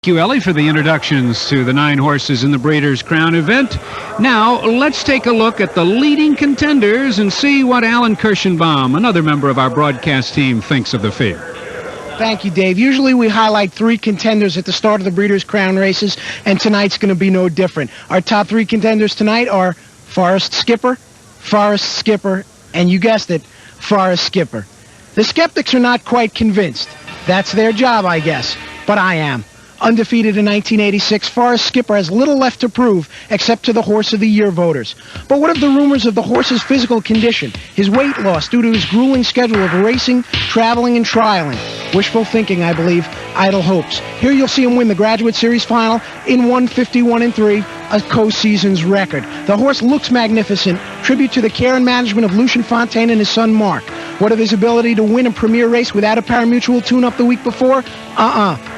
Thank you, Ellie, for the introductions to the 9 horses in the Breeders' Crown event. Now, let's take a look at the leading contenders and see what Alan Kirschenbaum, another member of our broadcast team, thinks of the field. Thank you, Dave. Usually we highlight 3 contenders at the start of the Breeders' Crown races, and tonight's going to be no different. Our top 3 contenders tonight are Forest Skipper, and you guessed it, Forest Skipper. The skeptics are not quite convinced. That's their job, I guess, but I am. Undefeated in 1986, Forest Skipper has little left to prove except to the Horse of the Year voters. But what of the rumors of the horse's physical condition, his weight loss due to his grueling schedule of racing, traveling, and trialing? Wishful thinking, I believe, idle hopes. Here you'll see him win the Graduate Series final in 151-3, a co-season's record. The horse looks magnificent, tribute to the care and management of Lucien Fontaine and his son Mark. What of his ability to win a premier race without a pari-mutuel tune-up the week before?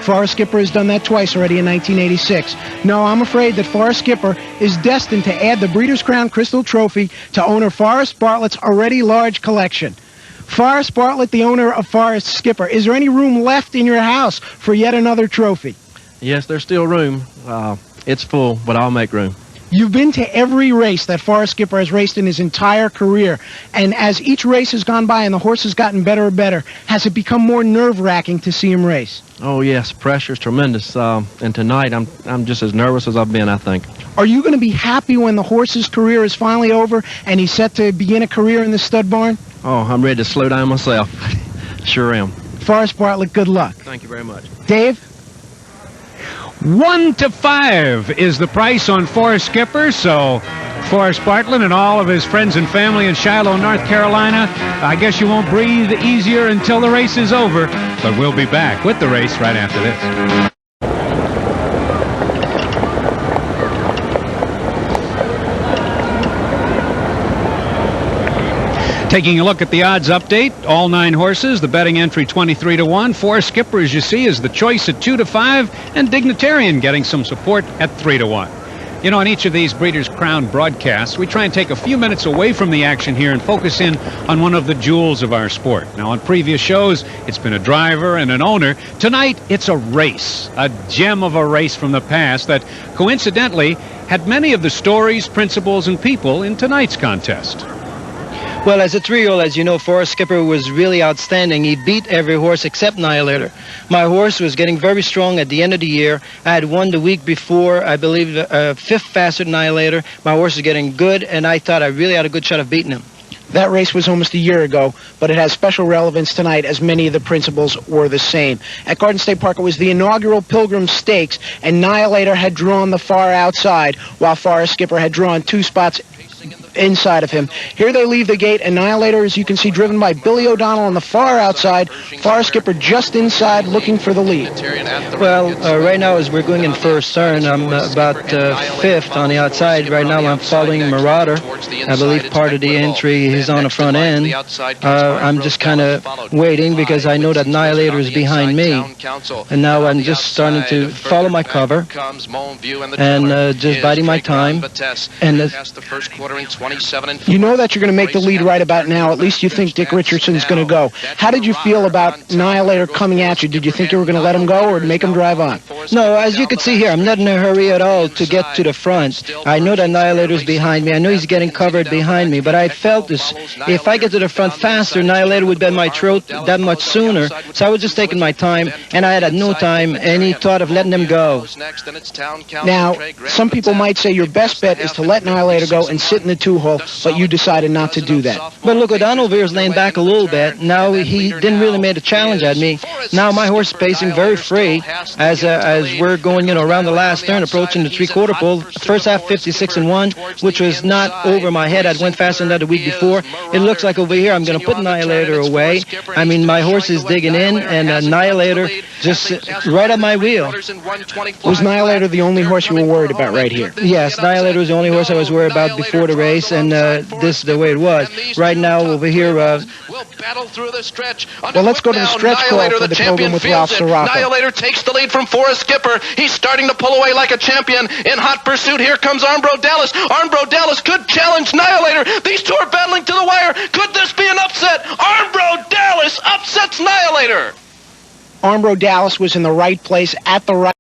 Forest Skipper has done that twice already in 1986. No, I'm afraid that Forest Skipper is destined to add the Breeders' Crown Crystal Trophy to owner Forrest Bartlett's already large collection. Forrest Bartlett, the owner of Forest Skipper, is there any room left in your house for yet another trophy? Yes, there's still room. It's full, but I'll make room. You've been to every race that Forest Skipper has raced in his entire career, and as each race has gone by and the horse has gotten better and better, has it become more nerve-wracking to see him race? Oh yes, pressure's tremendous, and tonight I'm just as nervous as I've been, I think. Are you going to be happy when the horse's career is finally over and he's set to begin a career in the stud barn? Oh, I'm ready to slow down myself. Sure am. Forrest Bartlett, good luck. Thank you very much. Dave? 1 to 5 is the price on Forest Skipper, so Forrest Bartlett and all of his friends and family in Shiloh, North Carolina, I guess you won't breathe easier until the race is over, but we'll be back with the race right after this. Taking a look at the odds update, all 9 horses, the betting entry 23 to 1. Forest Skipper, as you see, is the choice at 2 to 5, and Dignitarian getting some support at 3 to 1. You know, on each of these Breeders' Crown broadcasts, we try and take a few minutes away from the action here and focus in on one of the jewels of our sport. Now, on previous shows, it's been a driver and an owner. Tonight, it's a race, a gem of a race from the past that, coincidentally, had many of the stories, principles, and people in tonight's contest. Well, as a 3-year-old, as you know, Forest Skipper was really outstanding. He beat every horse except Annihilator. My horse was getting very strong at the end of the year. I had won the week before, I believe, 5th faster than Annihilator. My horse was getting good, and I thought I really had a good shot of beating him. That race was almost a year ago, but it has special relevance tonight as many of the principles were the same. At Garden State Park, it was the inaugural Pilgrim Stakes, and Annihilator had drawn the far outside, while Forest Skipper had drawn 2 spots inside of him. Here they leave the gate. Annihilator, as you can see, driven by Billy O'Donnell on the far outside. Forest Skipper just inside, looking for the lead. Well, right now as we're going in first turn, I'm about 5th on the outside. Right now I'm following Marauder. I believe part of the entry is on the front end. I'm just kind of waiting because I know that Annihilator is behind me. And now I'm just starting to follow my cover and just biding my time. And you know that you're going to make the lead right about now. At least you think Dick Richardson's going to go. How did you feel about Annihilator coming at you? Did you think you were going to let him go or make him drive on? No, as you can see here, I'm not in a hurry at all to get to the front. I know that Annihilator's behind me. I know he's getting covered behind me, but I felt this. If I get to the front faster, Annihilator would bend my throat that much sooner. So I was just taking my time, and I had at no time any thought of letting him go. Now, some people might say your best bet is to let Annihilator go and sit in the 2-hole, but you decided not to do that. But look, O'Donnell veers laying back a little bit. Now he didn't really make a challenge at me. Now my horse is pacing very free as we're going around the last turn, approaching the 3/4 pole. First half 56-1, which was not over my head. I'd went faster than that the week before. It looks like over here I'm going to put Annihilator away. I mean, my horse is digging in, and Annihilator just right at my wheel. Was Annihilator the only horse you were worried about right here? Yes, Annihilator was the only horse I was worried about before the race, and this is the way it was. Right now over here, well, let's go to the stretch call for the program with Ralph Sirocco. Annihilator takes the lead from Forest Skipper. He's starting to pull away like a champion. In hot pursuit, here comes Armbro Dallas. Armbro Dallas could challenge Annihilator. These two are battling to the wire. Could this be an upset? Armbro Dallas upsets Annihilator. Armbro Dallas was in the right place at the right